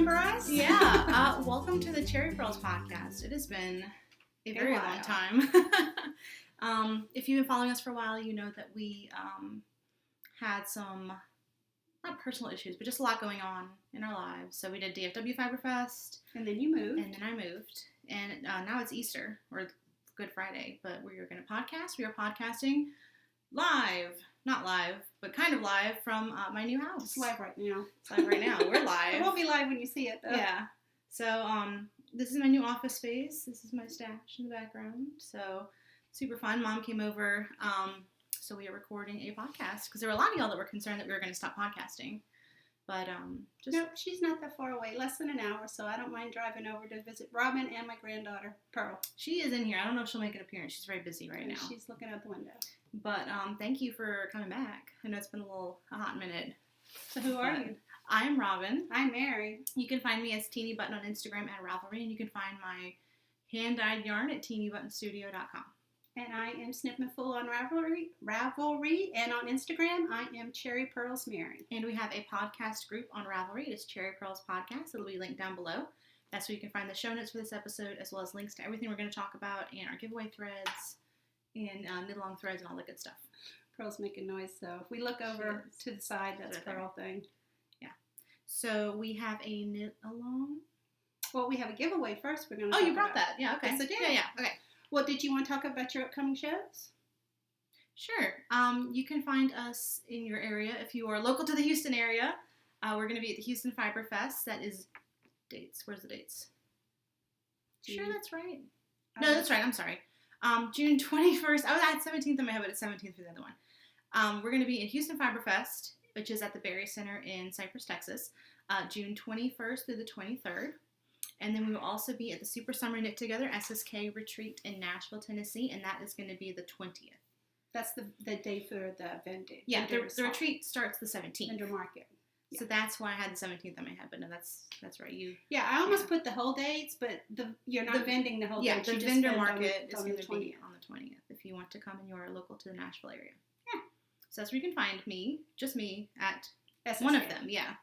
remember us? Yeah. Welcome to the Cherry Purls podcast. It has been a very long time. If you've been following us for a while, you know that we had some, not personal issues, but just a lot going on in our lives. So we did DFW Fiber Fest. And then you moved. And then I moved. And now it's Easter, or Good Friday. But we are going to podcast. We are podcasting live. Not live, but kind of live from my new house. It's live right now. It's live right now. We're live. It won't be live when you see it, though. Yeah. So, this is my new office space. This is my stash in the background. So, super fun. Mom came over, so we are recording a podcast. Because there were a lot of y'all that were concerned that we were going to stop podcasting. But, No, she's not that far away. Less than an hour, so I don't mind driving over to visit Robin and my granddaughter, Pearl. She is in here. I don't know if she'll make an appearance. She's very busy right now. She's looking out the window. But, thank you for coming back. I know it's been a hot minute. So who are you? I'm Robin. I'm Mary. You can find me as Teeny Button on Instagram at Ravelry, and you can find my hand-dyed yarn at teenybuttonstudio.com. And I am Snipmaful on Ravelry, and on Instagram, I am Cherry Purls Mary. And we have a podcast group on Ravelry. It's Cherry Purls Podcast. It'll be linked down below. That's where you can find the show notes for this episode, as well as links to everything we're going to talk about, and our giveaway threads, and knit-along threads, and all that good stuff. Pearl's making noise, so if we look over to the side, that's Pearl thing. Yeah. So we have a knit-along. Well, we have a giveaway first. We're going to. Oh, you brought that? Yeah. Okay. Yes, I did. Yeah. Okay. Well, did you want to talk about your upcoming shows? Sure. You can find us in your area if you are local to the Houston area. We're going to be at the Houston Fiber Fest. That is dates. Where's the dates? Sure, that's right. No, that's right. I'm sorry. June 21st. I had 17th in my head, but it's 17th for the other one. We're going to be in Houston Fiber Fest, which is at the Berry Center in Cypress, Texas, June 21st through the 23rd. And then we will also be at the Super Summer Knit Together SSK Retreat in Nashville, Tennessee, and that is going to be the 20th. That's the day for the vending. Yeah, the retreat starts the 17th. Vendor market. Yeah. So that's why I had the 17th in my head, but no, that's right. Yeah, I almost put the whole dates, but you're not vending the whole dates. Yeah, the vendor market is going to be on the 20th if you want to come and you are local to the Nashville area. Yeah. So that's where you can find me, just me, at SSK. One of them, yeah.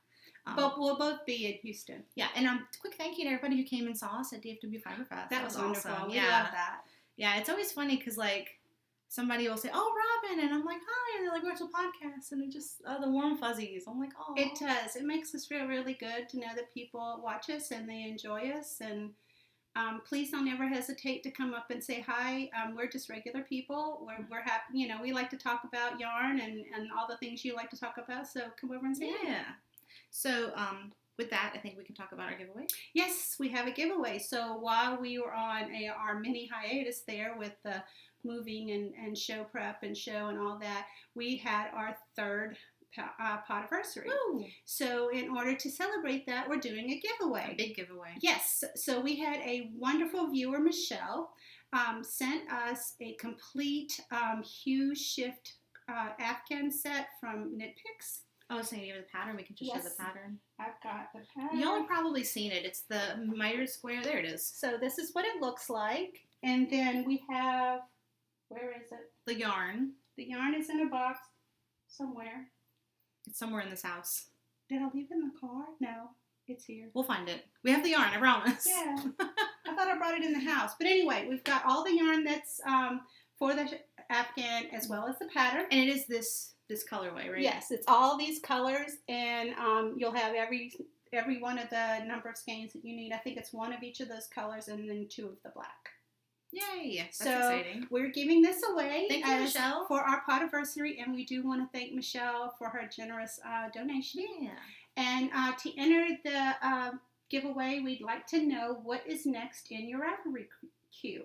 But we'll both be in Houston. Yeah, and quick thank you to everybody who came and saw us at DFW Fiber Fest. That was wonderful. Awesome. We love that. Yeah, it's always funny because, like, somebody will say, "Oh, Robin," and I'm like, "Hi," and they're like, "Where's the podcast?" And it just, the warm fuzzies. I'm like, "Oh." It does. It makes us feel really good to know that people watch us and they enjoy us. And please don't ever hesitate to come up and say hi. We're just regular people. We're happy. We like to talk about yarn and all the things you like to talk about. So come over and say hi. Yeah. So, with that, I think we can talk about our giveaway. Yes, we have a giveaway. So while we were on our mini hiatus there with the moving and show prep and show and all that, we had our third podiversary. Ooh. So in order to celebrate that, we're doing a giveaway. A big giveaway. Yes. So we had a wonderful viewer, Michelle, sent us a complete Hue Shift Afghan set from Knit Picks. Oh, so you give the pattern? We can just show the pattern. I've got the pattern. Y'all have probably seen it. It's the mitered square. There it is. So this is what it looks like. And then we have, where is it? The yarn. The yarn is in a box somewhere. It's somewhere in this house. Did I leave it in the car? No, it's here. We'll find it. We have the yarn, I promise. Yeah. I thought I brought it in the house. But anyway, we've got all the yarn that's for the Afghan as well as the pattern. And it is this colorway, right? Yes, it's all these colors, and you'll have every one of the number of skeins that you need. I think it's one of each of those colors and then two of the black. Yay! That's so exciting. We're giving this away. Thank you, Michelle, for our podiversary, and we do want to thank Michelle for her generous donation. Yeah. And to enter the giveaway, we'd like to know what is next in your Ravelry queue.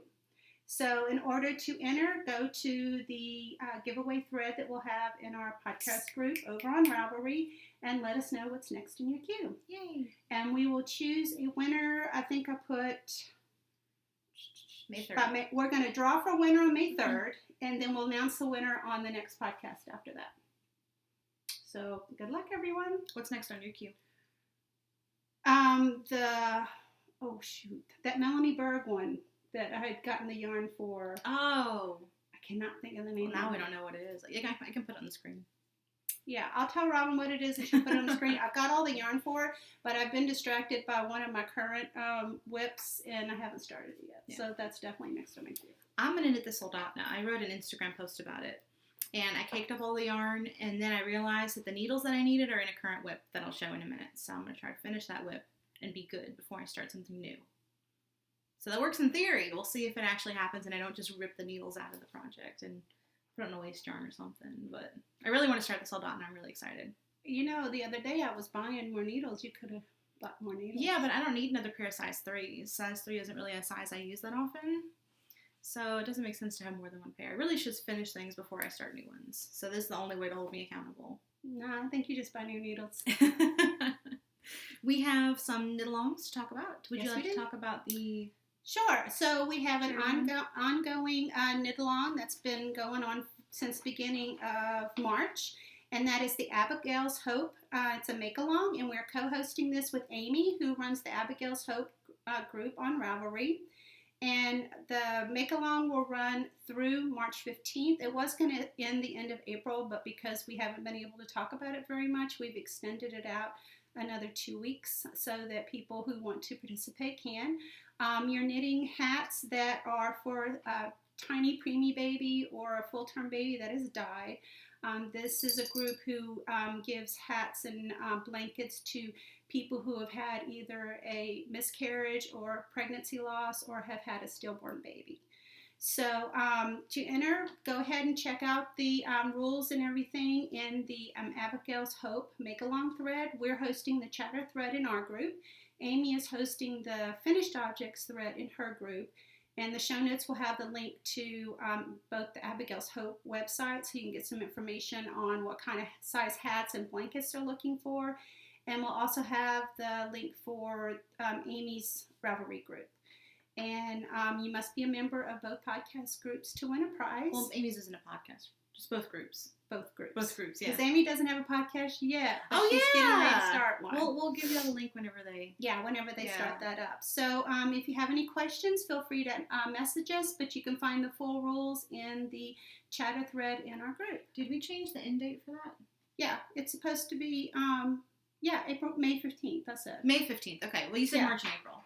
So in order to enter, go to the giveaway thread that we'll have in our podcast group over on Ravelry and let us know what's next in your queue. Yay. And we will choose a winner. I think I put May 3rd. We're going to draw for a winner on May 3rd, and then we'll announce the winner on the next podcast after that. So good luck, everyone. What's next on your queue? That Melanie Berg one that I had gotten the yarn for. Oh. I cannot think of the name. Well, now we don't know what it is. I can put it on the screen. Yeah, I'll tell Robin what it is and she'll put it on the screen. I've got all the yarn for it, but I've been distracted by one of my current whips and I haven't started it yet. Yeah. So that's definitely next on my queue. I'm going to knit this sold out now. I wrote an Instagram post about it. And I caked up all the yarn, and then I realized that the needles that I needed are in a current whip that I'll show in a minute. So I'm going to try to finish that whip and be good before I start something new. So that works in theory. We'll see if it actually happens and I don't just rip the needles out of the project and put it on a waste yarn or something. But I really want to start this all out, and I'm really excited. You know, the other day I was buying more needles. You could have bought more needles. Yeah, but I don't need another pair of size 3s. Size 3 isn't really a size I use that often. So it doesn't make sense to have more than one pair. I really should finish things before I start new ones. So this is the only way to hold me accountable. No, I think you just buy new needles. We have some knit-alongs to talk about. Would you like to talk about the... Sure. So we have an ongoing knit-along that's been going on since the beginning of March, and that is the Abigail's Hope. It's a make-along, and we're co-hosting this with Amy, who runs the Abigail's Hope group on Ravelry. And the make-along will run through March 15th. It was going to end the end of April, but because we haven't been able to talk about it very much, we've extended it out another 2 weeks so that people who want to participate can. You're knitting hats that are for a tiny preemie baby or a full-term baby that is dyed. This is a group who gives hats and blankets to people who have had either a miscarriage or pregnancy loss or have had a stillborn baby. So to enter, go ahead and check out the rules and everything in the Abigail's Hope Make-Along thread. We're hosting the chatter thread in our group. Amy is hosting the Finished Objects thread in her group. And the show notes will have the link to both the Abigail's Hope website, so you can get some information on what kind of size hats and blankets they're looking for. And we'll also have the link for Amy's Ravelry group. And you must be a member of both podcast groups to win a prize. Well, Amy's isn't a podcast, just both groups. Both groups. Both groups, yeah. Because Amy doesn't have a podcast yet. But she's getting ready to start one. We'll give you the link whenever they... Yeah, whenever they start that up. So if you have any questions, feel free to message us, but you can find the full rules in the chatter thread in our group. Did we change the end date for that? Yeah, it's supposed to be, May 15th, that's it. May 15th, okay. Well, you said March and April.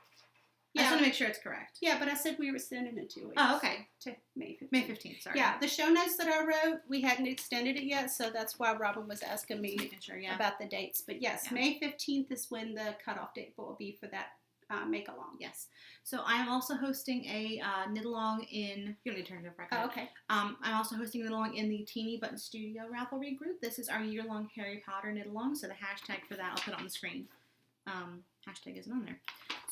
Yeah. I just want to make sure it's correct. Yeah, but I said we were sending it 2 weeks. Oh, okay. To May 15th. May 15th, sorry. Yeah, the show notes that I wrote, we hadn't extended it yet, so that's why Robin was asking me about the dates. But yes, May 15th is when the cutoff date will be for that make-along. Yes. So I am also hosting a knit-along in... You don't need to turn it over. Oh, okay. I'm also hosting a knit-along in the Teeny Button Studio Ravelry group. This is our year-long Harry Potter knit-along, so the hashtag for that I'll put on the screen. Hashtag isn't on there.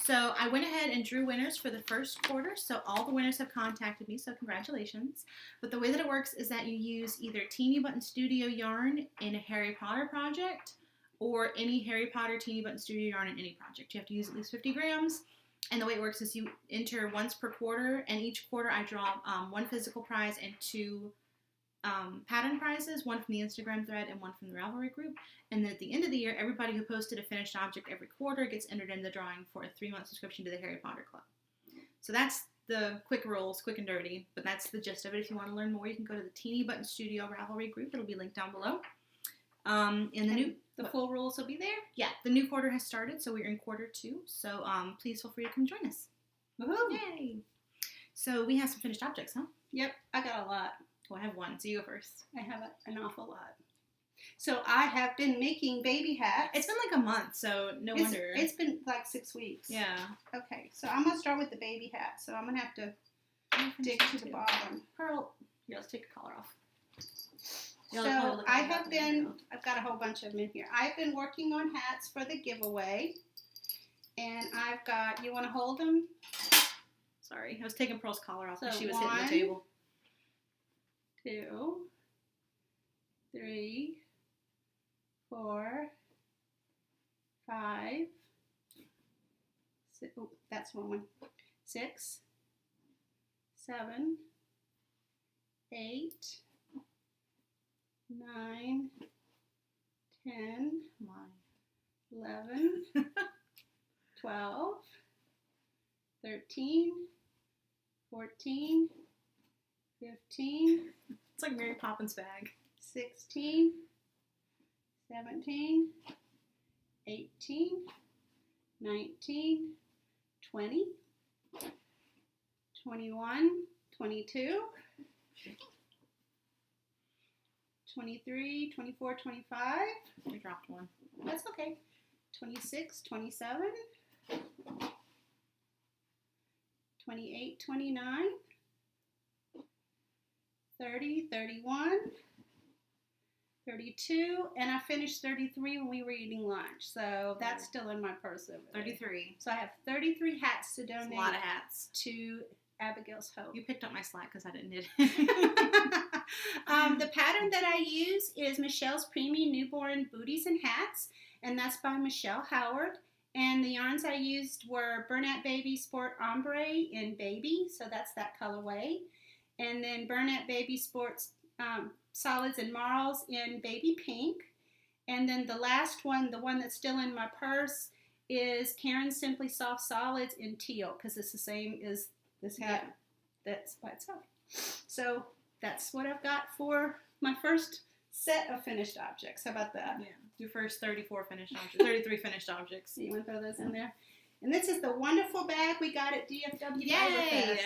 So I went ahead and drew winners for the first quarter. So all the winners have contacted me, so congratulations. But the way that it works is that you use either Teeny Button Studio yarn in a Harry Potter project or any Harry Potter Teeny Button Studio yarn in any project. You have to use at least 50 grams. And the way it works is you enter once per quarter, and each quarter I draw one physical prize and 2 pattern prizes, one from the Instagram thread and one from the Ravelry group. And then at the end of the year, everybody who posted a finished object every quarter gets entered in the drawing for a 3-month subscription to the Harry Potter Club. So that's the quick rules, quick and dirty, but that's the gist of it. If you want to learn more, you can go to the Teeny Button Studio Ravelry group. It'll be linked down below. The full rules will be there? Yeah, the new quarter has started, so we're in quarter 2. So please feel free to come join us. Woohoo! Yay! So we have some finished objects, huh? Yep, I got a lot. Well, I have one, so you go first. I have an awful lot. So I have been making baby hats. It's been like a month, so no wonder. It's been like 6 weeks. Yeah. Okay, so I'm going to start with the baby hat. So I'm going to have to dig to the bottom. Pearl, here, let's take your collar off. So I've got a whole bunch of them in here. I've been working on hats for the giveaway. And I've got, you want to hold them? Sorry, I was taking Pearl's collar off because So she was hitting the table. 2, 3, 4, 5, 6, oh, that's one. 6, 7, 8, 9, 10, 11, 12, 13, 14, 15. It's like Mary Poppins' bag. 16, 17, 18, 19, 20, 21, 22, 23, 24, 25. I dropped one. That's okay. 26, 27, 28, 29, 30, 31, 32, and I finished 33 when we were eating lunch. So that's still in my purse over there. 33. So I have 33 hats to That's donate a lot of hats. to Abigail's Hope. You picked up my slack because I didn't knit. The pattern that I use is Michelle's Preemie Newborn Booties and Hats, and that's by Michelle Howard. And the yarns I used were Bralette Baby Sport Ombre in Baby, so that's that colorway. And then Bralette Baby Sports Solids and Marls in Baby Pink. And then the last one, the one that's still in my purse, is Karen Simply Soft Solids in Teal, because it's the same as this hat that's by itself. So that's what I've got for my first set of finished objects. How about that? Yeah. Your first 34 finished objects. 33 finished objects. So you want to throw those in there? And this is the wonderful bag we got at DFW Fiber. Yay!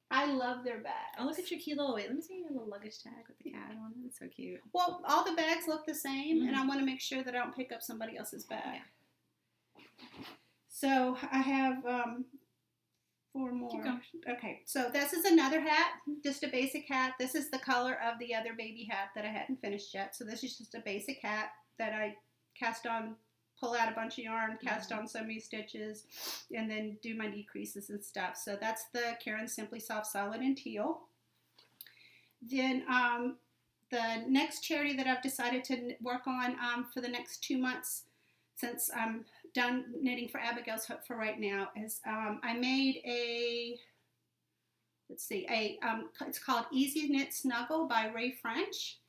I love their bags. Oh, look at your cute little, wait, let me see your little luggage tag with the cat on it. It's so cute. Well, all the bags look the same, and I want to make sure that I don't pick up somebody else's bag. Yeah. So I have 4 more. Keep going. Okay, so this is another hat, just a basic hat. This is the color of the other baby hat that I hadn't finished yet. So this is just a basic hat that I cast on, pull out a bunch of yarn, cast on so many stitches, and then do my decreases and stuff. So that's the Karen Simply Soft Solid in Teal. Then the next charity that I've decided to work on for the next 2 months, since I'm done knitting for Abigail's Hope for right now, is I made a, it's called Easy Knit Snuggle by Ray French.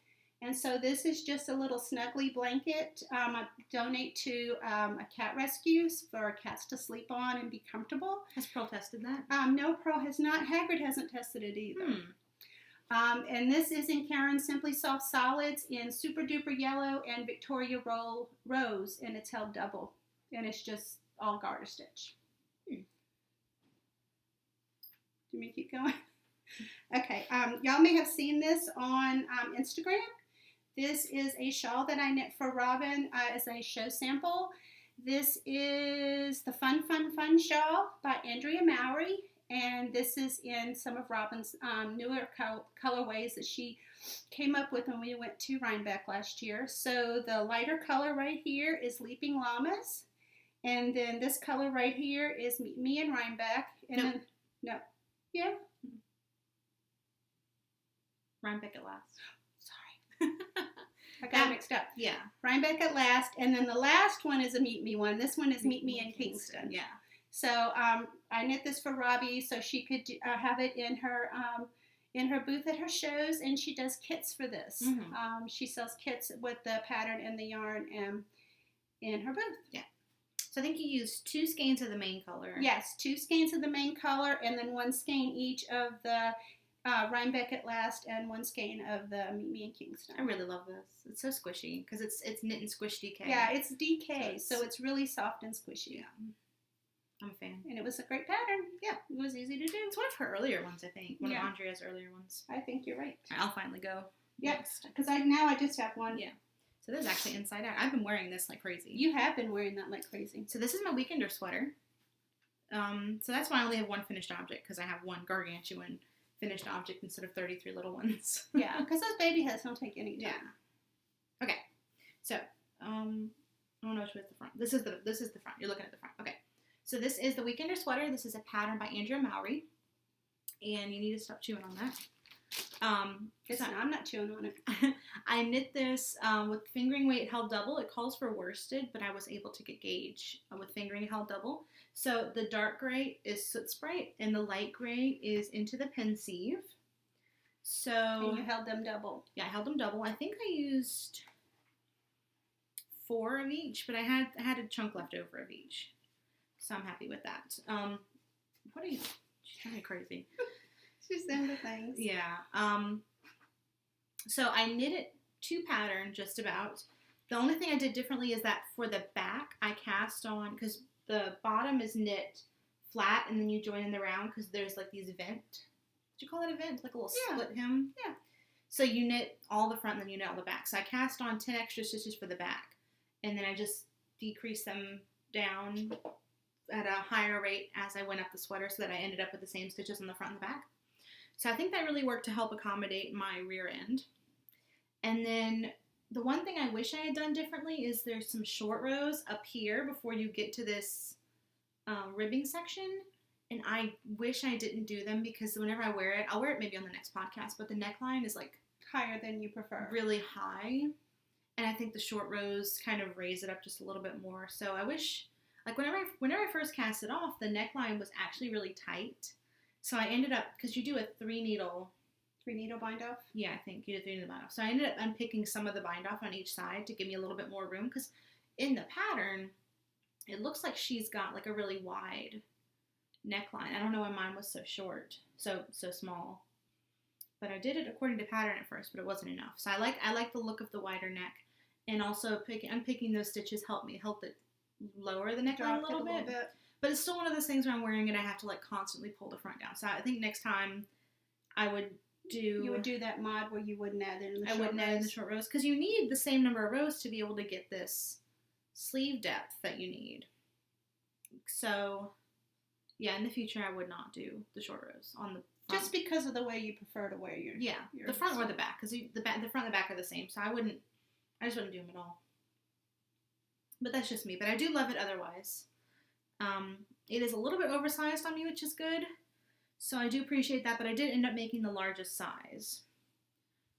And so this is just a little snuggly blanket. I donate to a cat rescue for cats to sleep on and be comfortable. Has Pearl tested that? No, Pearl has not. Hagrid hasn't tested it either. And this is in Karen Simply Soft Solids in Super Duper Yellow and Victoria Rose, and it's held double. And it's just all garter stitch. Do you want me to keep going? Okay, y'all may have seen this on Instagram. This is a shawl that I knit for Robin as a show sample. This is the Fun shawl by Andrea Mowry, and this is in some of Robin's newer colorways that she came up with when we went to Rhinebeck last year. So the lighter color right here is Leaping Llamas, and then this color right here is Meet Me in Rhinebeck. And Rhinebeck at last. Sorry. I got it mixed up. Yeah. Rhinebeck at last, and then the last one is a Meet Me one. This one is Meet Me in Kingston. Yeah. So I knit this for Robbie so she could have it in her booth at her shows, and she does kits for this. She sells kits with the pattern and the yarn in her booth. Yeah. So I think you used 2 skeins of the main color. Yes, 2 skeins of the main color, and then 1 skein each of the Rhinebeck at Last and 1 skein of the Meet Me in Kingston. I really love this. It's so squishy because it's knit and squish DK. Yeah, it's DK, so it's really soft and squishy. Yeah. I'm a fan. And it was a great pattern. Yeah, it was easy to do. It's one of her earlier ones, I think. One of Andrea's earlier ones. I think you're right. I'll finally go. Yep, because now I just have one. Yeah. So this is actually inside out. I've been wearing this like crazy. You have been wearing that like crazy. So this is my weekender sweater. So that's why I only have 1 finished object, because I have 1 gargantuan finished object instead of 33 little ones. Yeah, because those baby heads don't take any time. Yeah. Okay. So, I don't know which way is the front. This is the front. You're looking at the front. Okay. So this is the weekender sweater. This is a pattern by Andrea Mowry. And you need to stop chewing on that. I'm not chewing on it. I knit this with fingering weight held double. It calls for worsted, but I was able to get gauge with fingering held double. So the dark gray is Soot Sprite, and the light gray is Into the Pensieve. So And you held them double. Yeah, I held them double. I think I used 4 of each, but I had a chunk left over of each. So I'm happy with that. What are you? She's driving me crazy. She's into things. Yeah. So I knitted 2 patterns just about. The only thing I did differently is that for the back, I cast on, because the bottom is knit flat, and then you join in the round, because there's like these vent. Did you call that a vent? Like a little split hem? Yeah. So you knit all the front, and then you knit all the back. So I cast on 10 extra stitches for the back, and then I just decreased them down at a higher rate as I went up the sweater, so that I ended up with the same stitches on the front and the back. So I think that really worked to help accommodate my rear end. And then the one thing I wish I had done differently is there's some short rows up here before you get to this ribbing section. And I wish I didn't do them, because whenever I wear it, I'll wear it maybe on the next podcast, but the neckline is like higher than you prefer. Really high. And I think the short rows kind of raise it up just a little bit more. So I wish, like whenever I first cast it off, the neckline was actually really tight. So I ended up, because you do a 3-needle bind off? Yeah, I think you did 3-needle bind off. So I ended up unpicking some of the bind off on each side to give me a little bit more room, because in the pattern, it looks like she's got like a really wide neckline. I don't know why mine was so short, so small. But I did it according to pattern at first, but it wasn't enough. So I like the look of the wider neck, and also unpicking those stitches helped it lower the neckline a little bit. But it's still one of those things where I'm wearing it, I have to like constantly pull the front down. So I think next time I would do... You would do that mod where you wouldn't add in the short rows? I wouldn't add in the short rows, because you need the same number of rows to be able to get this sleeve depth that you need. So, yeah, in the future I would not do the short rows on the front. Just because of the way you prefer to wear your... Yeah, the front or the back, because the front and the back are the same, so I just wouldn't do them at all. But that's just me. But I do love it otherwise. It is a little bit oversized on me, which is good. So I do appreciate that, but I did end up making the largest size.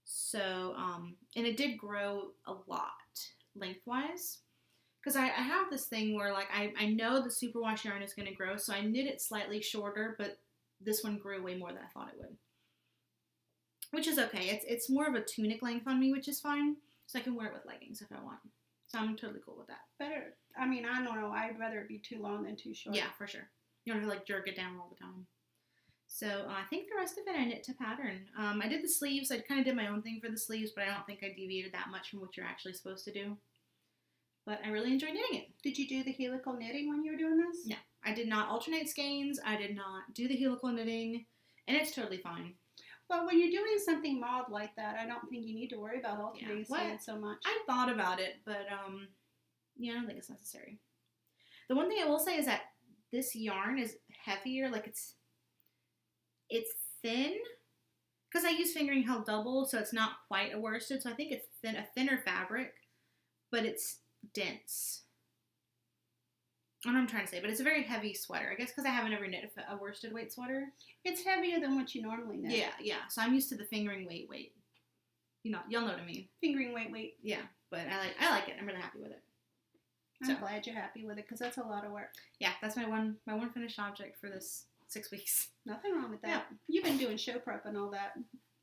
So, and it did grow a lot lengthwise. Because I have this thing where, like, I know the superwash yarn is going to grow, so I knit it slightly shorter, but this one grew way more than I thought it would. Which is okay. It's more of a tunic length on me, which is fine. So I can wear it with leggings if I want. So I'm totally cool with that. Better. I mean, I don't know. I'd rather it be too long than too short. Yeah, for sure. You don't have to, like, jerk it down all the time. So I think the rest of it I knit to pattern. I did the sleeves. I kind of did my own thing for the sleeves, but I don't think I deviated that much from what you're actually supposed to do. But I really enjoyed knitting it. Did you do the helical knitting when you were doing this? No. I did not alternate skeins. I did not do the helical knitting. And it's totally fine. Well, when you're doing something mod like that, I don't think you need to worry about alternating skeins so much. I thought about it, but yeah, I don't think it's necessary. The one thing I will say is that this yarn is heavier. Like it's thin. Because I use fingering held double, so it's not quite a worsted. So I think it's a thinner fabric, but it's dense. I don't know what I'm trying to say, but it's a very heavy sweater. I guess because I haven't ever knit a worsted weight sweater. It's heavier than what you normally knit. Yeah. So I'm used to the fingering weight. Y'all know what I mean. Fingering weight. Yeah, but I like it. I'm really happy with it. I'm glad you're happy with it, because that's a lot of work. Yeah, that's my one finished object for this 6 weeks. Nothing wrong with that. Yeah. You've been doing show prep and all that.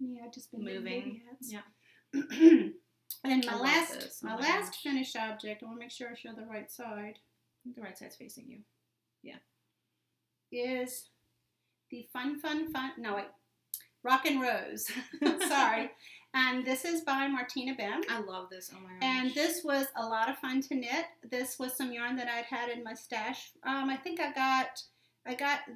Yeah, I've just been moving. Yeah. And my last finished object, I want to make sure I show the right side. I think the right side's facing you. Yeah. Is the Rock and Rose. Sorry. And this is by Martina Bem. I love this. Oh my gosh. And this was a lot of fun to knit. This was some yarn that I'd had in my stash. I think I got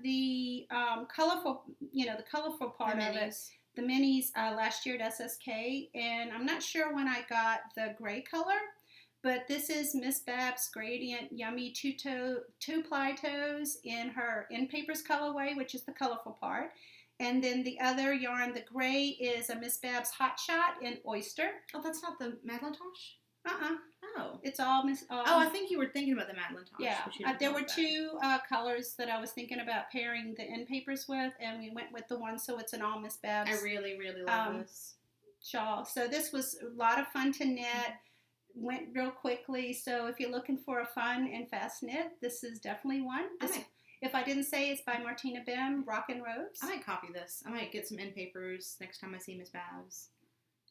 the colorful, the colorful part of it. The minis last year at SSK, and I'm not sure when I got the gray color, but this is Miss Babs Gradient Yummy two-ply toes in her In Papers colorway, which is the colorful part. And then the other yarn, the gray, is a Miss Babs Hot Shot in Oyster. Oh, that's not the Madelinetosh? Oh. It's all Miss... I think you were thinking about the Madelinetosh. Yeah. There were two colors that I was thinking about pairing the In Papers with, and we went with the one, so it's an all Miss Babs. I really, really love this. Shawl. So this was a lot of fun to knit. Went real quickly. So if you're looking for a fun and fast knit, this is definitely one. If I didn't say, it's by Martina Bem, Rock and Rose. I might copy this. I might get some In Papers next time I see Miss Babs.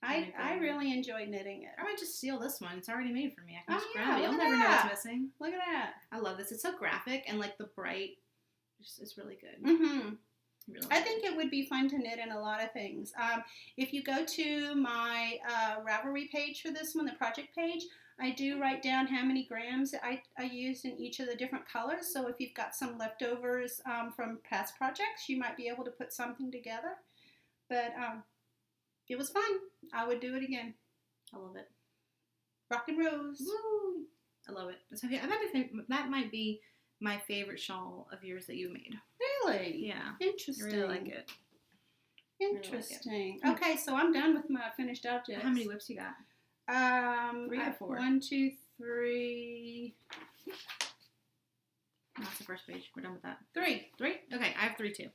I really enjoy knitting it. I might just steal this one. It's already made for me. I can just grab it. You'll never know what's missing. Look at that. I love this. It's so graphic, and like the bright, it's really good. Mm-hmm. Really I think it would be fun to knit in a lot of things. If you go to my Ravelry page for this one, the project page, I do write down how many grams I used in each of the different colors. So if you've got some leftovers from past projects, you might be able to put something together. But it was fun. I would do it again. I love it. Rock and Rose. Woo! I love it. That might be my favorite shawl of yours that you made. Really? Yeah. Interesting. I really like it. Interesting. Really like it. Okay, so I'm done with my finished objects. How many whips you got? 3 or 4? 1, 2, 3. That's the first page. We're done with that. 3. 3? Okay, I have 3 too.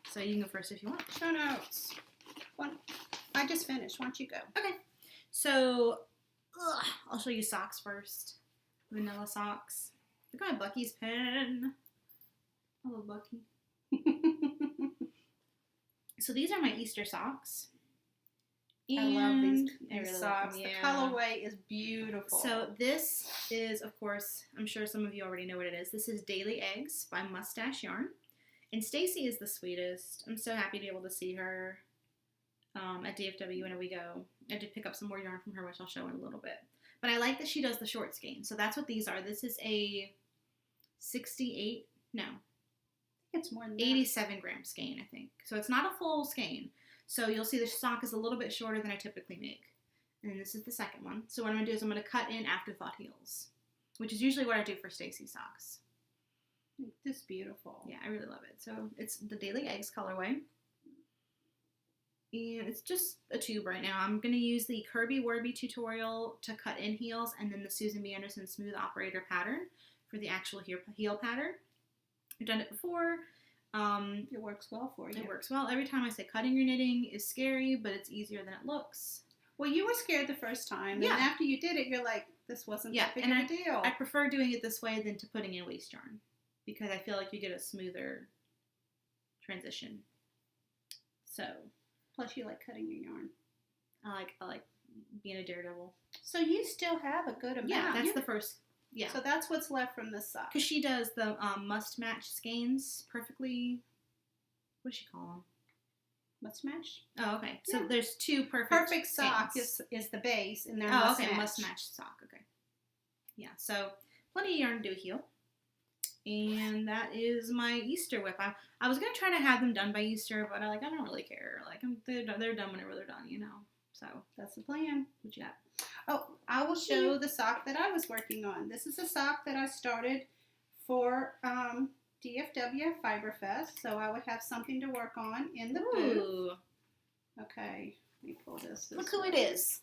So you can go first if you want. Show notes. I just finished. Why don't you go? Okay. So, I'll show you socks first. Vanilla socks. Look at my Bucky's pen. I love Bucky. So these are my Easter socks. I love these I really socks. love them, The colorway is beautiful. So this is, of course, I'm sure some of you already know what it is. This is Daily Eggs by Mustache Yarn. And Stacy is the sweetest. I'm so happy to be able to see her at DFW whenever we go. I did pick up some more yarn from her, which I'll show in a little bit. But I like that she does the short skein. So that's what these are. This is a 87 gram skein, I think. So it's not a full skein. So you'll see the sock is a little bit shorter than I typically make. And this is the second one. So what I'm going to do is I'm going to cut in afterthought heels, which is usually what I do for Stacy socks. This is beautiful. Yeah, I really love it. So it's the Daily Eggs colorway. And it's just a tube right now. I'm going to use the Kirby Warby tutorial to cut in heels and then the Susan B. Anderson Smooth Operator pattern for the actual heel pattern. I've done it before. It works well for you. It works well. Every time I say cutting your knitting is scary, but it's easier than it looks. Well, you were scared the first time. Yeah. And after you did it, you're like, this wasn't that big of a deal. I prefer doing it this way than to putting in waste yarn because I feel like you get a smoother transition. So. Plus, you like cutting your yarn. I like being a daredevil. So you still have a good amount. Yeah, that's the first. Yeah. So that's what's left from this sock. Because she does the must match skeins perfectly. What does she call them? Must match? Oh, okay. So there's 2 perfect. Perfect sock is the base, and they're must match. Must match sock. Okay. Yeah. So plenty of yarn to do a heel. And that is my Easter whip. I was gonna try to have them done by Easter, but I don't really care. Like they're done whenever they're done, you know. So that's the plan. What you got? Oh, I will show the sock that I was working on. This is a sock that I started for DFW Fiber Fest, so I would have something to work on in the booth. Okay, let me pull this. Look who it is.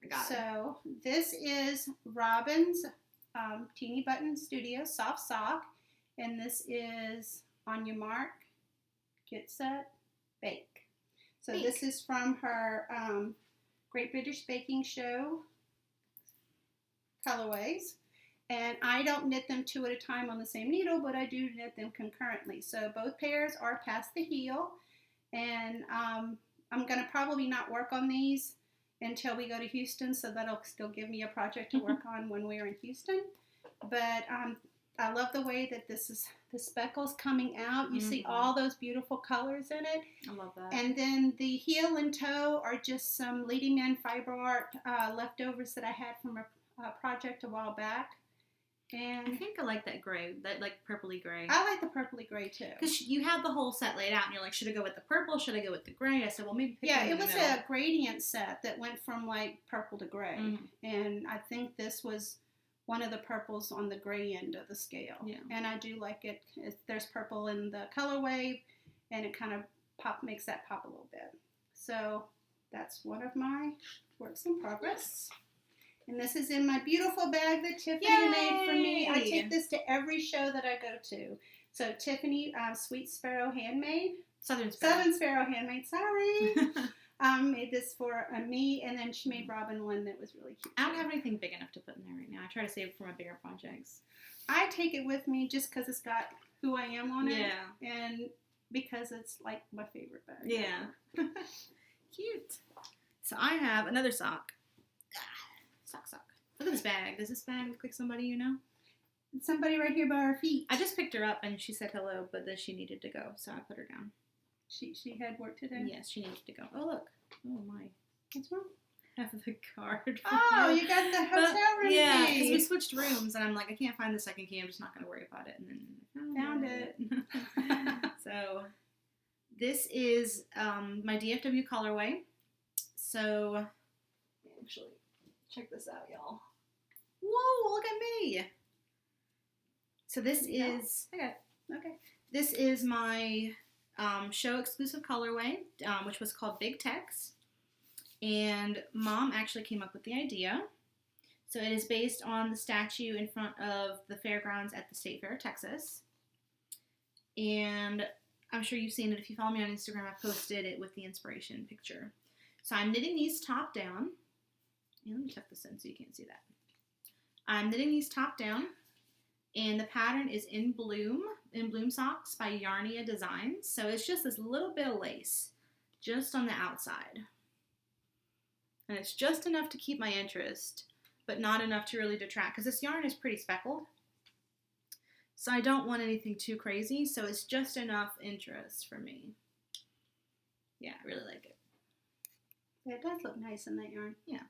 I got it. So this is Robin's Teeny Button Studio Soft Sock, and this is On Your Mark, Get Set, Bake. So this is from her Great British Baking Show colorways, and I don't knit them 2 at a time on the same needle, but I do knit them concurrently. So both pairs are past the heel, and I'm going to probably not work on these until we go to Houston, so that'll still give me a project to work on when we're in Houston. But I love the way that the speckles coming out. You see all those beautiful colors in it. I love that. And then the heel and toe are just some Leading Man Fiber Art leftovers that I had from a project a while back. And I think I like that gray, that like purpley gray. I like the purpley gray too. Because you have the whole set laid out and you're like, should I go with the purple? Should I go with the gray? I said, well, maybe pick one in the middle. It was a gradient set that went from like purple to gray. And I think this was one of the purples on the gray end of the scale. Yeah. And I do like it. There's purple in the colorway and it kind of makes that pop a little bit. So that's one of my works in progress. And this is in my beautiful bag that Tiffany made for me. I take this to every show that I go to. So Tiffany, Sweet Sparrow Handmade. Southern Sparrow Handmade, sorry. Made this for me, and then she made Robin one that was really cute. I don't have anything big enough to put in there right now. I try to save it for my bigger projects. I take it with me just because it's got who I am on it. Yeah. And because it's like my favorite bag. Yeah. Cute. So I have another sock. Sock. Look at this bag. Does this bag look like somebody you know? Somebody right here by our feet. I just picked her up and she said hello, but then she needed to go, so I put her down. She had work today? Yes, she needed to go. Oh, look. Oh, my. What's wrong? have the card. Oh, you got the hotel room yeah, key. because we switched rooms, and I'm like, I can't find the second key. I'm just not going to worry about it. And then Found it. So this is my DFW colorway. So actually, check this out, y'all. Whoa, look at me. So this is okay. This is my show exclusive colorway, which was called Big Tex. And Mom actually came up with the idea. So it is based on the statue in front of the fairgrounds at the State Fair of Texas. And I'm sure you've seen it. If you follow me on Instagram, I posted it with the inspiration picture. So I'm knitting these top down. And let me tuck this in so you can't see that. I'm knitting these top down. And the pattern is in Bloom Socks by Yarnia Designs. So it's just this little bit of lace just on the outside. And it's just enough to keep my interest, but not enough to really detract, because this yarn is pretty speckled. So I don't want anything too crazy, so it's just enough interest for me. Yeah, I really like it. Yeah, it does look nice in that yarn. Yeah.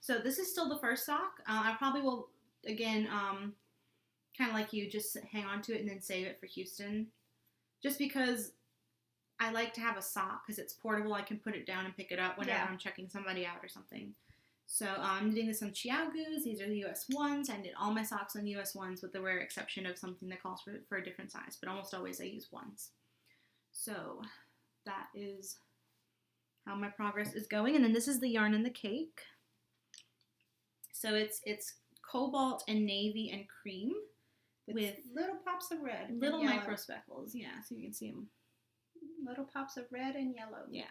So this is still the first sock. I probably will, again, kind of like you, just hang on to it and then save it for Houston. Just because I like to have a sock because it's portable. I can put it down and pick it up whenever I'm checking somebody out or something. So I'm knitting this on Chiaogus. These are the US ones. I knit all my socks on US ones with the rare exception of something that calls for a different size. But almost always I use ones. So that is how my progress is going. And then this is the yarn in the cake. So it's cobalt and navy and cream with little pops of red. Little micro speckles. Yeah, so you can see them. Little pops of red and yellow. Yeah.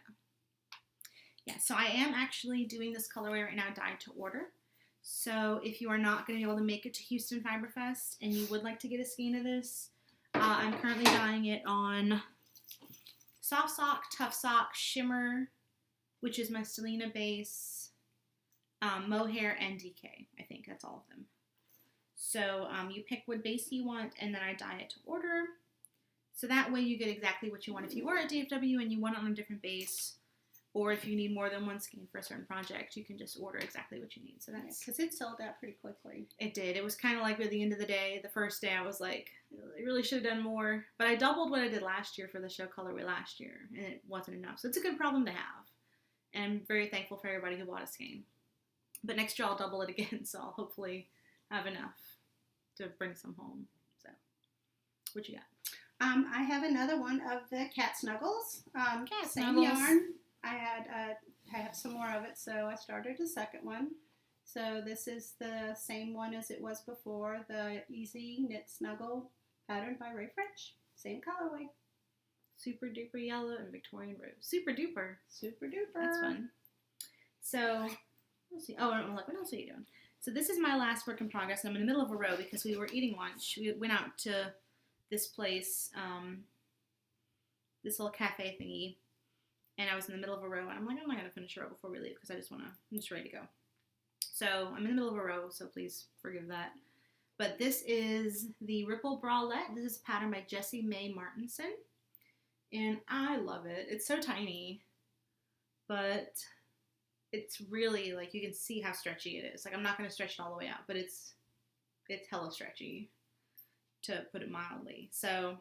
Yeah, so I am actually doing this colorway right now, dyed to order. So if you are not going to be able to make it to Houston Fiber Fest and you would like to get a skein of this, I'm currently dyeing it on Soft Sock, Tough Sock, Shimmer, which is my Selena base, Mohair, and DK. I think that's all of them. So you pick what base you want, and then I dye it to order. So that way you get exactly what you want. If you are at DFW and you want it on a different base, or if you need more than one skein for a certain project, you can just order exactly what you need. So that's because it sold out pretty quickly. It did. It was kind of like at the end of the day, the first day I was like, I really should have done more. But I doubled what I did last year for the show colorway last year, and it wasn't enough. So it's a good problem to have. And I'm very thankful for everybody who bought a skein. But next year I'll double it again, so I'll hopefully have enough to bring some home. So, what you got? I have another one of the cat snuggles. Cat same snuggles. yarn. I have some more of it, so I started a second one. So this is the same one as it was before, the Easy Knit Snuggle patterned by Ray French. Same colorway. Super duper yellow and Victorian rose. Super duper. Super duper. That's fun. So, let's see. Oh, I'm like, what else are you doing? So this is my last work in progress. I'm in the middle of a row because we were eating lunch. We went out to this place, this little cafe thingy, and I was in the middle of a row, and I'm like, I'm not going to finish a row before we leave because I'm just ready to go. So I'm in the middle of a row, so please forgive that. But this is the Ripple Bralette. This is a pattern by Jessie Mae Martinson, and I love it. It's so tiny, but it's really, like, you can see how stretchy it is. Like, I'm not going to stretch it all the way out, but it's hella stretchy, to put it mildly. So,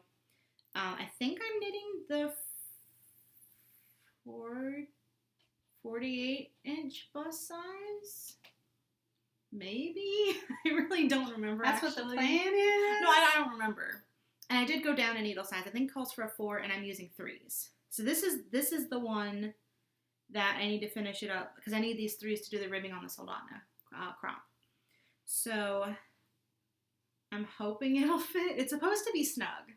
I think I'm knitting the 48-inch bust size? Maybe? I really don't remember. That's actually. what the plan is? No, I don't remember. And I did go down a needle size. I think it calls for a 4, and I'm using 3s. So this is the one that I need to finish it up, because I need these 3s to do the ribbing on the soldana crop. So I'm hoping it'll fit. It's supposed to be snug,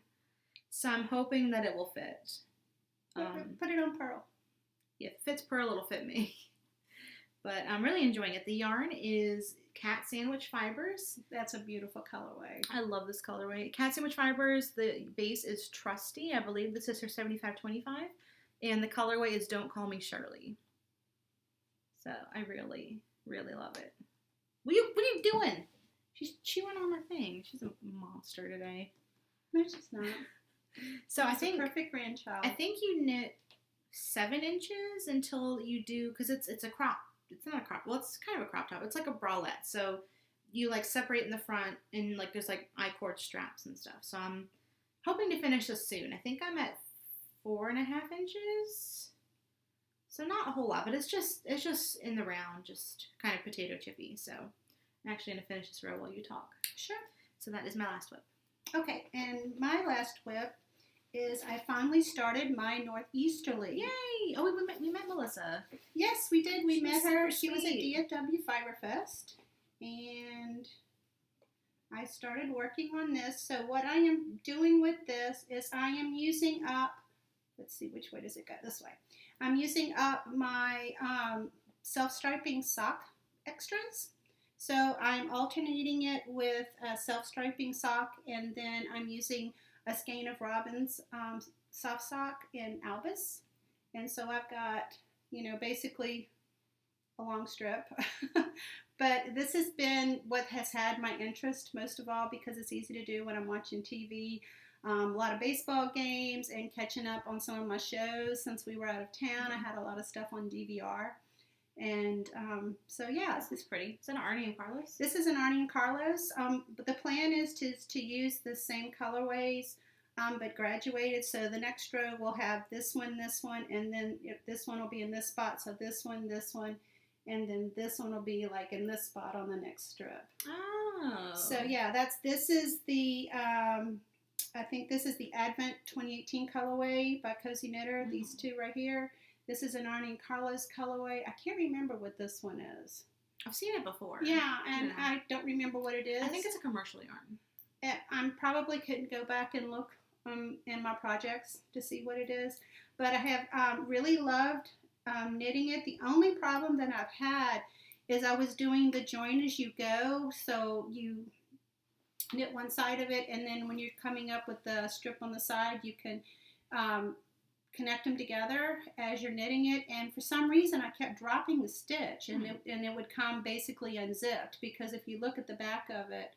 so I'm hoping that it will fit. Put it on Purl. Yeah, if it fits Purl, it'll fit me. But I'm really enjoying it. The yarn is Cat Sandwich Fibers. That's a beautiful colorway. I love this colorway. Cat Sandwich Fibers, the base is Trusty. I believe this is her 7525. And the colorway is Don't Call Me Shirley. So I really, really love it. What are you doing? She's chewing on my thing. She's a monster today. No, she's not. So She's a perfect grandchild. I think you knit 7 inches until you do, because it's a crop it's not a crop, well, it's kind of a crop top. It's like a bralette. So you like separate in the front and like there's like I-cord straps and stuff. So I'm hoping to finish this soon. I think I'm at 4.5 inches. So not a whole lot, but it's just in the round, just kind of potato chippy. So I'm actually going to finish this row while you talk. Sure. So that is my last whip. Okay, and my last whip is I finally started my northeasterly. Yay! Oh, we met Melissa. Yes, we did. We met her. She was at sweet. DFW Fiber Fest, and I started working on this. So what I am doing with this is I am using up, let's see, which way does it go? This way. I'm using up my self-striping sock extras. So I'm alternating it with a self-striping sock, and then I'm using a skein of Robin's soft sock in Albus. And so I've got, basically a long strip. But this has been what has had my interest most of all, because it's easy to do when I'm watching TV. A lot of baseball games and catching up on some of my shows. Since we were out of town, I had a lot of stuff on DVR. And so, yeah. This is pretty. Is that an Narnian Parlor? This is an Narnian Carlos. But the plan is to use the same colorways, but graduated. So the next row will have this one, and then this one will be in this spot. So this one, and then this one will be like in this spot on the next strip. Oh. So yeah, this is the, I think this is the Advent 2018 colorway by Cozy Knitter. Mm. These two right here. This is an Narnian Carlos colorway. I can't remember what this one is. I've seen it before. Yeah, and I don't remember what it is. I think it's a commercial yarn. I probably couldn't go back and look in my projects to see what it is. But I have really loved knitting it. The only problem that I've had is I was doing the join as you go. So you knit one side of it, and then when you're coming up with the strip on the side, you can connect them together as you're knitting it. And for some reason I kept dropping the stitch, and it would come basically unzipped, because if you look at the back of it,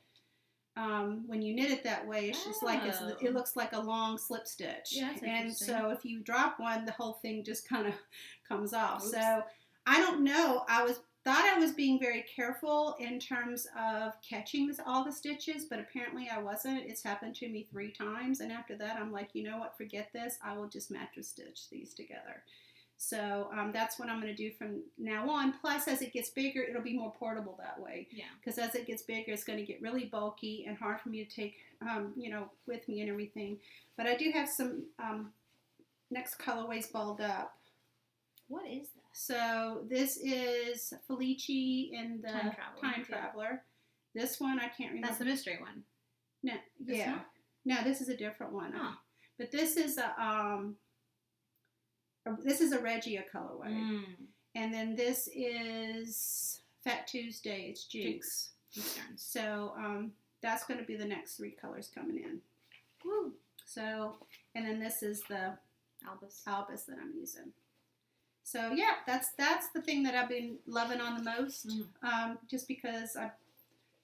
when you knit it that way, it's just like it looks like a long slip stitch. Yeah, that's and interesting. so if you drop one, the whole thing just kind of comes off. Oops. So I don't know. Thought I was being very careful in terms of catching all the stitches, but apparently I wasn't. It's happened to me 3 times, and after that I'm like, you know what, forget this. I will just mattress stitch these together. So that's what I'm going to do from now on. Plus, as it gets bigger, it'll be more portable that way. Yeah. Because as it gets bigger, it's going to get really bulky and hard for me to take, with me and everything. But I do have some next colorways balled up. What is that? So this is Felici in the Time Yeah. Traveler. This one I can't remember. That's the mystery one. No, This yeah. one? No, this is a different one. Oh. But this is a Regia colorway. Mm. And then this is Fat Tuesday. It's Jinx. Easterns. So that's going to be the next 3 colors coming in. Woo. So, and then this is the Albus. Albus that I'm using. So yeah, that's the thing that I've been loving on the most. Just because I've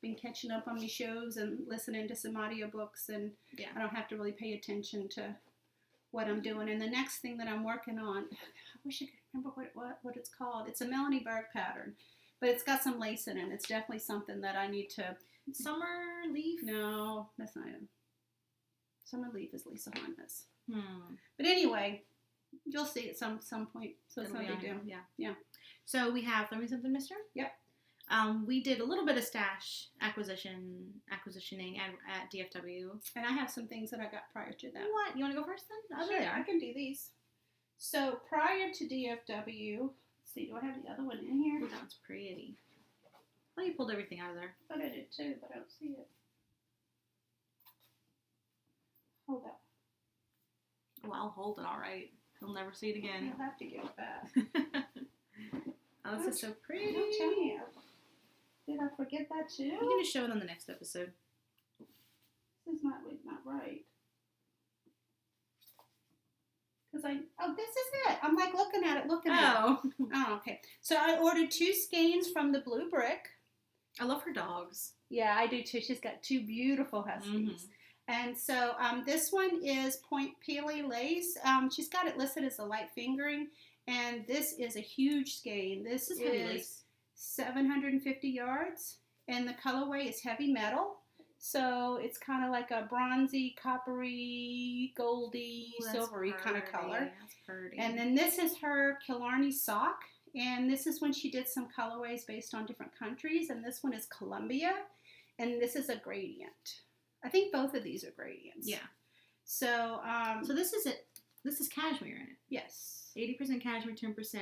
been catching up on these shows and listening to some audiobooks, and Yeah. I don't have to really pay attention to what I'm doing. And the next thing that I'm working on, I wish I could remember what it's called. It's a Melanie Berg pattern, but it's got some lace in it. It's definitely something that I need to. Summer Leaf? No, that's not it. Summer Leaf is Lisa Honda's. Hmm. But anyway, you'll see it some point. So it's It'll not be a big on deal. here, Yeah. So we have Learn Me Something, Mister? Yep. We did a little bit of stash acquisitioning at DFW. And I have some things that I got prior to that. What? You want to go first then? Sure, I can do these. So prior to DFW, let's see, do I have the other one in here? Ooh, that one's pretty. Oh, you pulled everything out of there. I thought I did too, but I don't see it. Hold up. Well, I'll hold it all right. You'll never see it again. You'll have to give it back. Oh, this is so pretty. Don't tell me. Did I forget that too? You can just show it on the next episode. This is not right. This is it. I'm like looking at it. Oh. Oh, okay. So I ordered 2 skeins from the Blue Brick. I love her dogs. Yeah, I do too. She's got 2 beautiful huskies. Mm-hmm. And so this one is Point Peely lace. She's got it listed as a light fingering, And this is a huge skein. This This is heavy is lace. 750 yards, and the colorway is heavy metal. So it's kind of like a bronzy, coppery, goldy, Ooh, that's silvery kind of pretty. color. That's pretty. And then this is her Killarney sock. And this is when she did some colorways based on different countries. And this one is Columbia. And this is a gradient. I think both of these are gradients. Yeah. So, So this is it. This is cashmere in it. yes. 80% cashmere, 10%.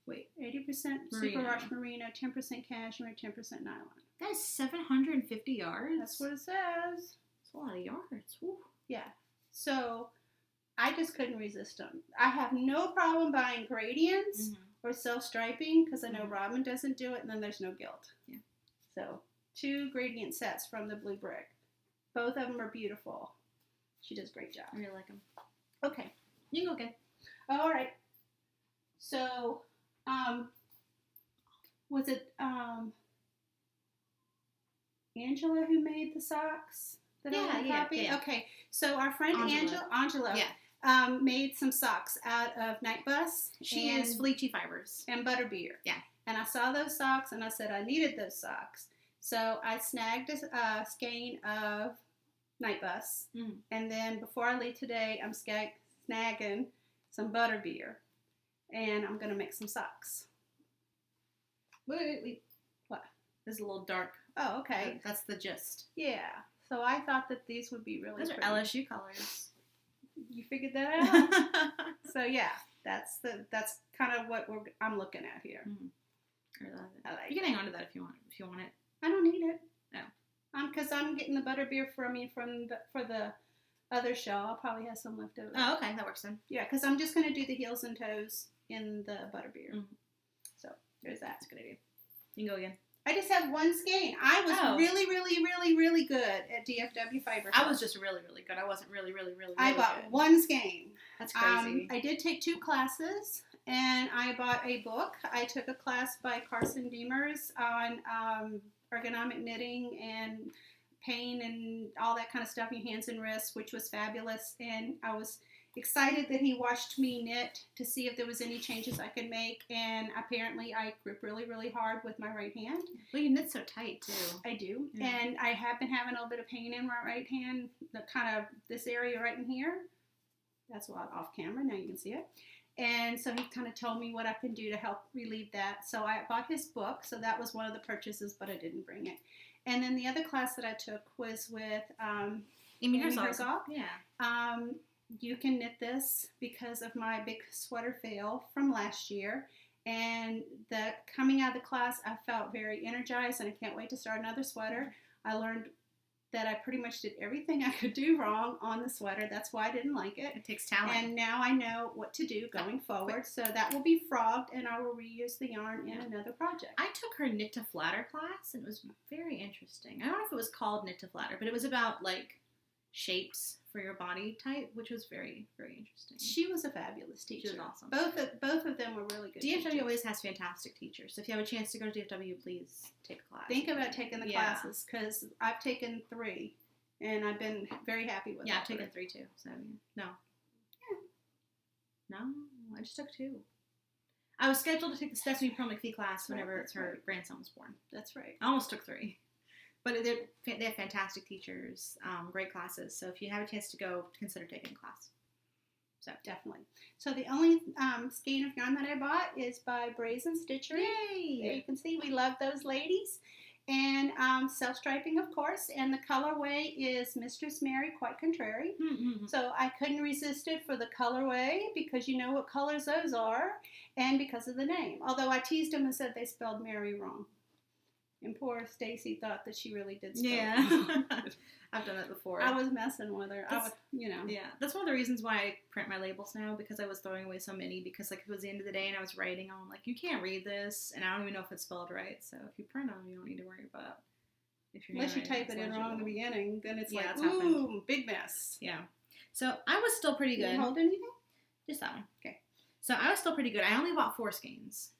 Wait, 80% Merino. superwash merino, 10% cashmere, 10% nylon. that is 750 yards. That's what it says. That's a lot of yards. Woo. Yeah. So I just couldn't resist them. I have no problem buying gradients or self-striping because I know Robin doesn't do it, and then there's no guilt. Yeah. So 2 gradient sets from the Blue Brick. Both of them are beautiful. She does a great job. I really like them. Okay. You can go again. All right. So, was it Angela who made the socks that I want to copy? Yeah. Okay. So our friend Angela made some socks out of Night Bus. She is Stacies Fibers. And Butterbeer. Yeah. And I saw those socks, and I said I needed those socks. So I snagged a skein of Night Bus. And then before I leave today, I'm snagging some Butterbeer. And I'm going to make some socks. Wait. What? This is a little dark. Oh, okay. That's the gist. Yeah. So I thought that these would be really Those are pretty. LSU colors. You figured that out? So yeah, that's kind of what I'm looking at here. I like You can hang on to that if you want it. I don't need it. No. Because I'm getting the Butterbeer for the other show. I'll probably have some left over. Oh, okay. That works then. Yeah, because I'm just going to do the heels and toes in the Butterbeer. So there's that. That's a good idea. You can go again. I just have one skein. I was really, really, really, really good at DFW Fiber. I was just really, really good. I wasn't really, really, really, really I bought good. one skein. That's crazy. I did take 2 classes, and I bought a book. I took a class by Carson Demers on ergonomic knitting and pain and all that kind of stuff, your hands and wrists, which was fabulous. And I was excited that he watched me knit to see if there was any changes I could make. And apparently I grip really, really hard with my right hand. Well, you knit so tight, too. I do. Yeah. And I have been having a little bit of pain in my right hand, the kind of this area right in here. That's a lot off camera. Now you can see it. And so he kind of told me what I can do to help relieve that. So I bought his book. So that was one of the purchases, but I didn't bring it. And then the other class that I took was with Amy Herzog. Yeah. You can knit this because of my big sweater fail from last year. And coming out of the class, I felt very energized, and I can't wait to start another sweater. I learned that I pretty much did everything I could do wrong on the sweater. That's why I didn't like it. It takes talent. And now I know what to do going forward. So that will be frogged, and I will reuse the yarn in another project. I took her Knit to Flatter class, and it was very interesting. I don't know if it was called Knit to Flatter, but it was about, like, shapes for your body type, which was very, very interesting. She was a fabulous teacher. She was awesome. Both of them were really good DFW teachers. always has fantastic teachers. So if you have a chance to go to DFW, please take a class. Think about taking the classes, because I've taken 3, and I've been very happy with it. Yeah, I've taken 3 too. So no. Yeah. No, I just took 2. I was scheduled to take the Stephanie Pearl McPhee class whenever her grandson was born. That's right. I almost took 3. But they have fantastic teachers, great classes. So if you have a chance to go, consider taking a class. So Definitely. So the only skein of yarn that I bought is by Brazen Stitchery. Yay! There you can see we love those ladies. And self-striping, of course. And the colorway is Mistress Mary, quite contrary. Mm-hmm. So I couldn't resist it for the colorway, because you know what colors those are, and because of the name. Although I teased them and said they spelled Mary wrong. And poor Stacy thought that she really did spell it wrong. I've done that before. I was messing with her. Yeah, that's one of the reasons why I print my labels now, because I was throwing away so many, because like if it was the end of the day and I was writing, I'm like, you can't read this, and I don't even know if it's spelled right. So if you print them, you don't need to worry about if you're unless you type it in wrong in the beginning, then it's like, that's ooh, big mess. Yeah. So I was still pretty good. Did you hold anything? Just that one. Okay. So I was still pretty good. I only bought 4 skeins,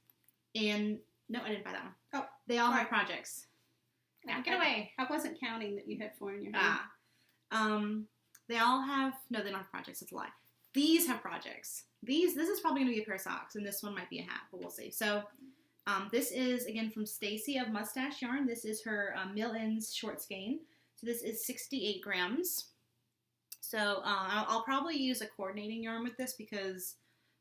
and no, I didn't buy that one. Oh, they all sorry. have projects. Yeah, get away. I wasn't counting that you had 4 in your hand. They all have, no, they don't have projects. It's a lie. These have projects. This is probably going to be a pair of socks, and this one might be a hat, but we'll see. So this is, again, from Stacy of Mustache Yarn. This is her Millions short skein. So this is 68 grams. So I'll probably use a coordinating yarn with this because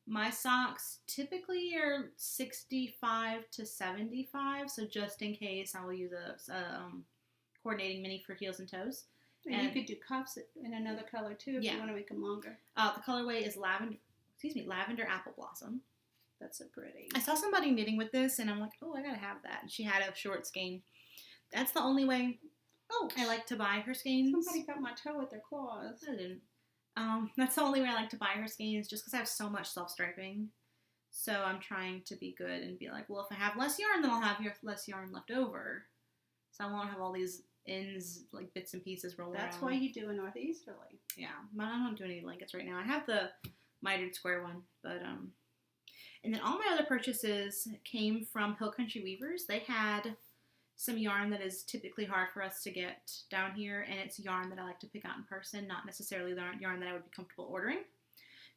my socks typically are 65 to 75. So just in case, I will use a coordinating mini for heels and toes. And you could do cuffs in another color too if you want to make them longer. The colorway is lavender apple blossom. That's so pretty. I saw somebody knitting with this, and I'm like, oh, I gotta have that. And she had a short skein. That's the only way I like to buy her skeins. Somebody got my toe with their claws. I didn't. That's the only way I like to buy her skeins, just because I have so much self-striping. So I'm trying to be good and be like, well, if I have less yarn, then I'll have less yarn left over. So I won't have all these ends, like bits and pieces rolling around. That's why you do a northeasterly. Yeah, but I'm not doing any blankets right now. I have the mitered square one, but and then all my other purchases came from Hill Country Weavers. They had some yarn that is typically hard for us to get down here, and it's yarn that I like to pick out in person, not necessarily the yarn that I would be comfortable ordering.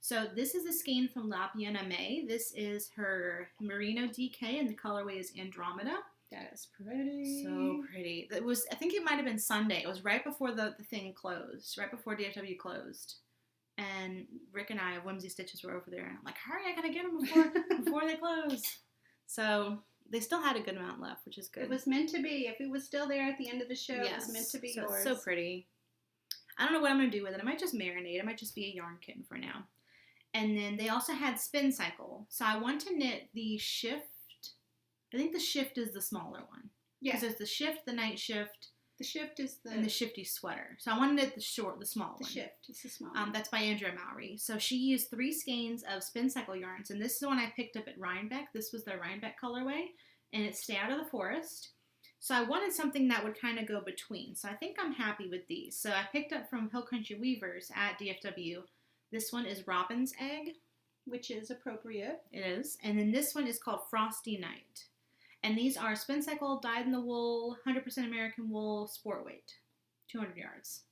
So this is a skein from La Bien Aimée. This is her Merino DK, and the colorway is Andromeda. That is pretty. So pretty. I think it might have been Sunday. It was right before the thing closed, right before DFW closed. And Rick and I of Whimsy Stitches were over there, and I'm like, hurry, I gotta get them before they close. So they still had a good amount left, which is good. It was meant to be. If it was still there at the end of the show, it was meant to be yours. It's so pretty. I don't know what I'm going to do with it. I might just marinate. It might just be a yarn kitten for now. And then they also had Spin Cycle. So I want to knit the Shift. I think the Shift is the smaller one. Yeah. Because there's the Shift, the Night Shift. The Shift is and the Shifty Sweater. So I want to knit the small one. The Shift is the small one. That's by Andrea Mowry. So she used 3 skeins of Spin Cycle yarns. And this is the one I picked up at Rhinebeck. This was their Rhinebeck colorway. And it's Stay Out of the Forest. So I wanted something that would kind of go between. So I think I'm happy with these. So I picked up from Hill Country Weavers at DFW. This one is Robin's Egg. Which is appropriate. It is. And then this one is called Frosty Night. And these are Spin Cycle, dyed in the wool, 100% American wool, sport weight, 200 yards.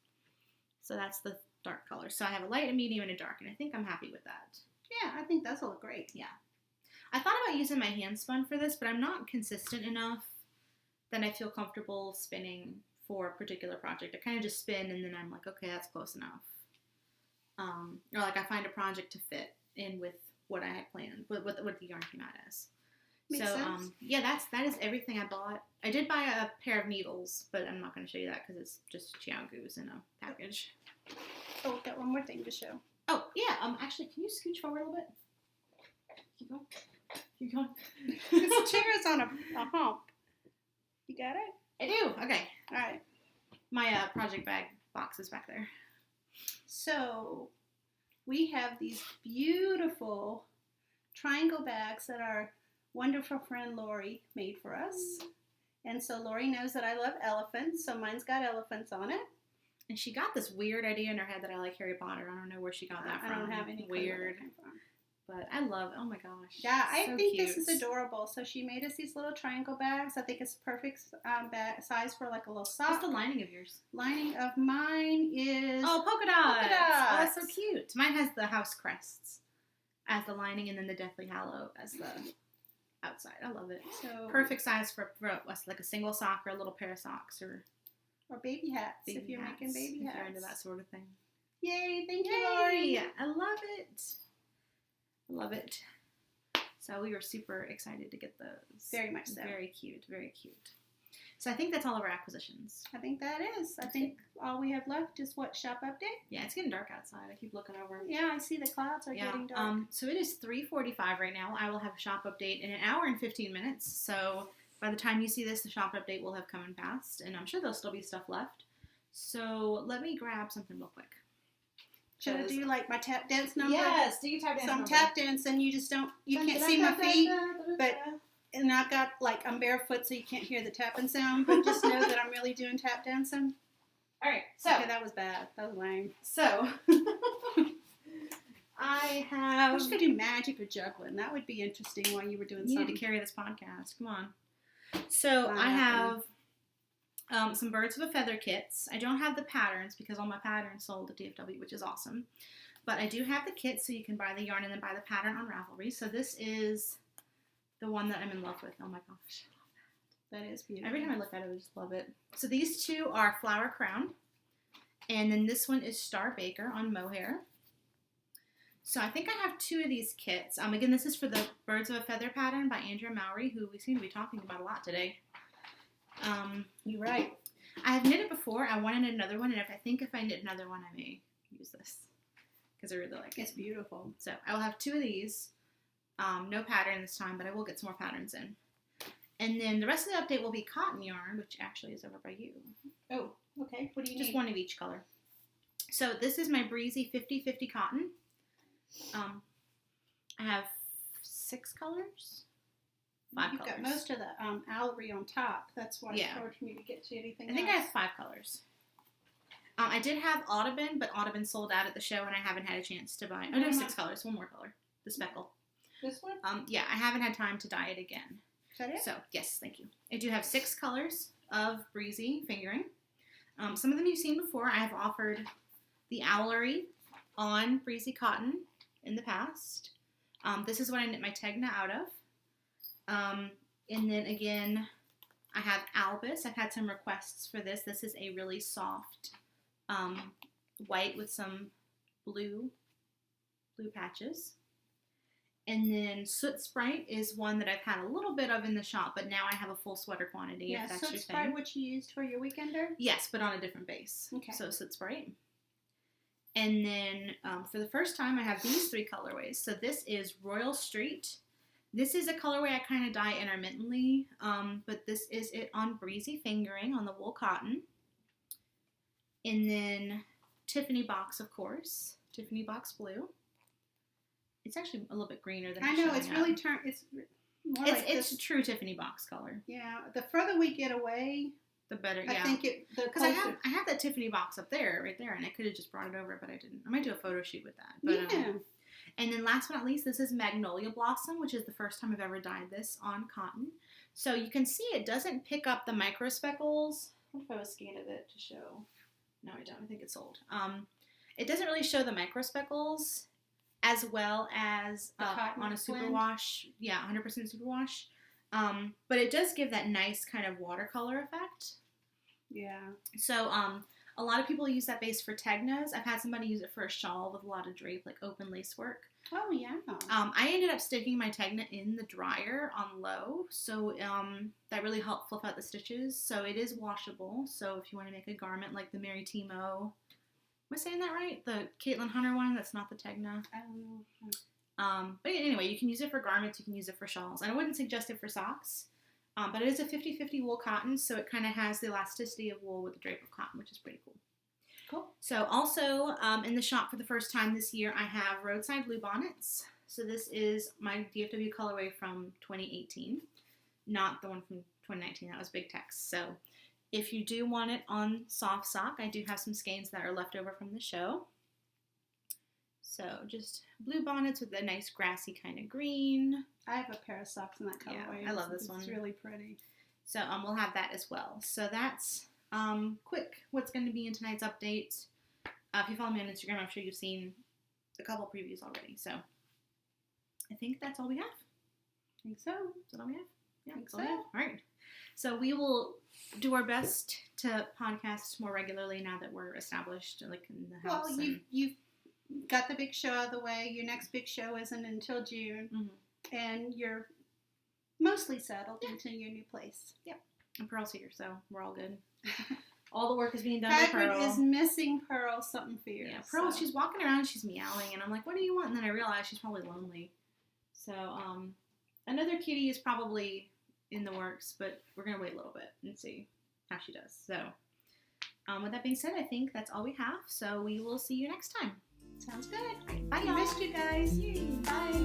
So that's the dark color. So I have a light, a medium, and a dark, and I think I'm happy with that. Yeah, I think that's all great. Yeah. I thought about using my hand spun for this, but I'm not consistent enough that I feel comfortable spinning for a particular project. I kind of just spin, and then I'm like, okay, that's close enough. Or like I find a project to fit in with what I had planned, what the yarn came out as. Makes sense. Yeah, that is everything I bought. I did buy a pair of needles, but I'm not going to show you that because it's just Chiaogus in a package. Oh, got one more thing to show. Oh, yeah. Actually, can you scooch forward a little bit? Keep going. Keep going. This chair is on a hump. You got it? I do. Okay. All right. My project bag box is back there. So, we have these beautiful triangle bags that our wonderful friend Lori made for us. And so Lori knows that I love elephants, so mine's got elephants on it. And she got this weird idea in her head that I like Harry Potter. I don't know where she got that from. I don't have any weird. But I love, oh my gosh. Yeah, I think cute. this is adorable. So she made us these little triangle bags. I think it's perfect size for like a little sock. What's the lining of yours? Lining of mine is... Oh, polka dots. Polka dots. Oh, that's so cute. Mine has the house crests as the lining and then the Deathly Hallow as the outside. I love it. So perfect size for like a single sock or a little pair of socks or baby hats if you're making baby hats. If you're into that sort of thing. Yay! Thank you, Lori. I love it. I love it. So we were super excited to get those. Very much so. Very cute. Very cute. So I think that's all of our acquisitions. I think that is. I think all we have left is what, shop update? Yeah, it's getting dark outside. I keep looking over. Yeah, I see the clouds are getting dark. So it is 3:45 right now. I will have a shop update in an hour and 15 minutes. So by the time you see this, the shop update will have come and passed, and I'm sure there'll still be stuff left. So let me grab something real quick. Should I do like my tap dance number? Yes, do your tap dance number. So I'm tap dancing, you can't see my feet, and I've got, like, I'm barefoot so you can't hear the tapping sound, but just know that I'm really doing tap dancing. Alright, so. Okay, that was bad. That was lame. So, I wish I could do magic or juggling. That would be interesting while you were doing something. You need to carry this podcast. Come on. So, I have some Birds of a Feather kits. I don't have the patterns because all my patterns sold at DFW, which is awesome. But I do have the kit, so you can buy the yarn and then buy the pattern on Ravelry. So this is the one that I'm in love with. Oh my gosh. That is beautiful. Every time I look at it, I just love it. So these two are Flower Crown. And then this one is Star Baker on mohair. So I think I have 2 of these kits. Again, this is for the Birds of a Feather pattern by Andrea Mowry, who we seem to be talking about a lot today. You're right. I have knitted before. I want to knit another one, and if I knit another one, I may use this because I really like it. It's beautiful. So I will have 2 of these. No pattern this time, but I will get some more patterns in. And then the rest of the update will be cotton yarn, which actually is over by you. Oh, okay. What do you Just need? one of each color. So this is my Breezy 50/50 cotton. I have 6 colors. 5 You've colors. got most of the owlery on top. That's why it's hard for me to get to anything I think I else. have 5 colors. I did have Audubon, but Audubon sold out at the show, and I haven't had a chance to buy. Oh, no, 6 colors. One more color. The speckle. This one? Yeah, I haven't had time to dye it again. Is that it? So, yes, thank you. I do have 6 colors of Breezy fingering. Some of them you've seen before. I have offered the owlery on Breezy cotton in the past. This is what I knit my Tegna out of. And then again, I have Albus. I've had some requests for this. This is a really soft white with some blue patches. And then Soot Sprite is one that I've had a little bit of in the shop, but now I have a full sweater quantity. Yeah, if that's Soot your Sprite, thing. which you used for your weekender? Yes, but on a different base. Okay. So Soot Sprite. And then for the first time, I have these 3 colorways. So this is Royal Street. This is a colorway I kind of dye intermittently, but this is it on Breezy fingering on the wool cotton. And then Tiffany Box, of course. Tiffany Box Blue. It's actually a little bit greener than I know, it's really turned, it's more like it's a true Tiffany Box color. Yeah, the further we get away, the better, I think it, the because I have that Tiffany box up there, right there, and I could have just brought it over, but I didn't. I might do a photo shoot with that. But, yeah. And then last but not least, this is Magnolia Blossom, which is the first time I've ever dyed this on cotton. So you can see it doesn't pick up the micro speckles. What if I was scanning it to show? No, I don't. I think it's sold. It doesn't really show the micro speckles as well as on a superwash. Yeah, 100% superwash. But it does give that nice kind of watercolor effect. Yeah. So a lot of people use that base for Tegnas. I've had somebody use it for a shawl with a lot of drape, like open lace work. Oh, yeah. I ended up sticking my Tegna in the dryer on low, so that really helped fluff out the stitches. So it is washable. So if you want to make a garment like the Mary Timo, am I saying that right? The Caitlin Hunter one, that's not the Tegna. I don't know. But anyway, you can use it for garments, you can use it for shawls. And I wouldn't suggest it for socks. But it is a 50/50 wool cotton, so it kind of has the elasticity of wool with the drape of cotton, which is pretty cool. Cool. So also in the shop for the first time this year, I have Roadside Blue Bonnets. So this is my DFW colorway from 2018, not the one from 2019. That was Big Tex. So if you do want it on Soft Sock, I do have some skeins that are left over from the show. So just blue bonnets with a nice grassy kind of green. I have a pair of socks in that colorway. Yeah, I love this one. It's really pretty. So we'll have that as well. So that's quick what's going to be in tonight's update. If you follow me on Instagram, I'm sure you've seen a couple previews already. So I think that's all we have. I think so. Is that all we have? Yeah, I think that's all we have. All right. So we will do our best to podcast more regularly now that we're established, like in the house. Well, you've got the big show out of the way. Your next big show isn't until June, and you're mostly settled into your new place. Yep. And Pearl's here, so we're all good. All the work is being done by Hagrid Pearl. is missing Pearl something fierce. Yeah, Pearl, so. she's walking around, she's meowing, and I'm like, what do you want? And then I realize she's probably lonely. So, another kitty is probably in the works, but we're going to wait a little bit and see how she does. So, with that being said, I think that's all we have. So, we will see you next time. Sounds good. All right, bye, We y'all. missed you guys. Yay. Bye.